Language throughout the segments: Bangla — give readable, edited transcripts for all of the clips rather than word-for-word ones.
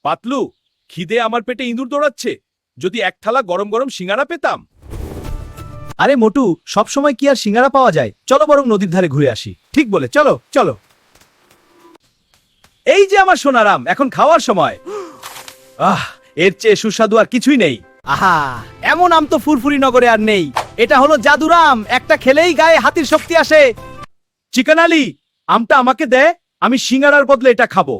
পাতলু, খিদে আমার পেটে ইঁদুর দৌড়াচ্ছে। যদি এক থালা গরম গরম সিঙ্গারা পেতাম। আরে মোটু, সব সময় কি আর সিঙ্গারা পাওয়া যায়? চলো বরং নদীর ধারে ঘুরে আসি। ঠিক বলে, চলো চলো। এই যে আমার সোনারাম, এখন খাওয়ার সময়। এর চেয়ে সুস্বাদু আর কিছুই নেই। আহা, এমন আম তো ফুরফুরি নগরে আর নেই। এটা হলো জাদুরাম, একটা খেলেই গায়ে হাতির শক্তি আসে। চিকেন আলী, আমটা আমাকে দে, আমি সিঙ্গারার বদলে এটা খাবো।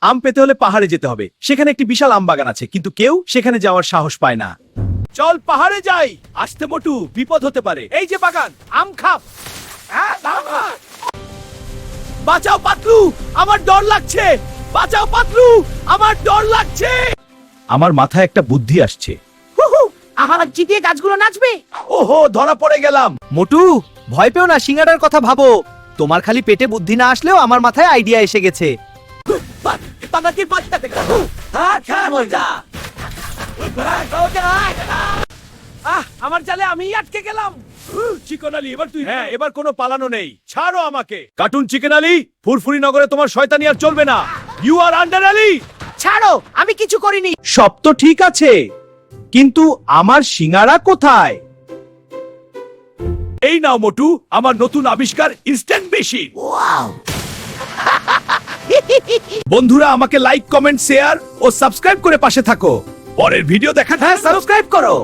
আম পেতে হলে পাহাড়ে যেতে হবে, সেখানে একটি বিশাল আম বাগান আছে, কিন্তু কেউ সেখানে যাওয়ার সাহস পায় না। চল পাহাড়ে যাই। আসতে মোটু, বিপদ হতে পারে। এই যে বাগান, আম খাপ। বাঁচাও পাতলু, আমার ডর লাগছে। বাঁচাও পাতলু, আমার ডর লাগছে। আমার মাথায় একটা বুদ্ধি আসছে। আমার জিতিয়ে গাছগুলো নাচবে। ওহো, ধরা পড়ে গেলাম। মোটু, ভয় পেও না, সিঙ্গারার কথা ভাবো। তোমার খালি পেটে বুদ্ধি না আসলেও আমার মাথায় আইডিয়া এসে গেছে। আমার জালে আমি আটকে গেলাম। চিকেন আলী, এবার তুই। হ্যাঁ, এবার কোনো পালানো নেই। ছাড়ো আমাকে। কার্টুন চিকেন আলী, ফুরফুরি নগরে তোমার শয়তানি আর চলবে না। You are under Ali. ছাড়ো, আমি কিছু করিনি। সব তো ঠিক আছে, কিন্তু আমার সিঙ্গারা কোথায়? এই নাও মোটু, আমার নতুন আবিষ্কার ইনস্ট্যান্ট মেশিন। বন্ধুরা, আমাকে লাইক, কমেন্ট, শেয়ার ও সাবস্ক্রাইব করে পাশে থাকো। পরের ভিডিও দেখা। হ্যাঁ, সাবস্ক্রাইব করো।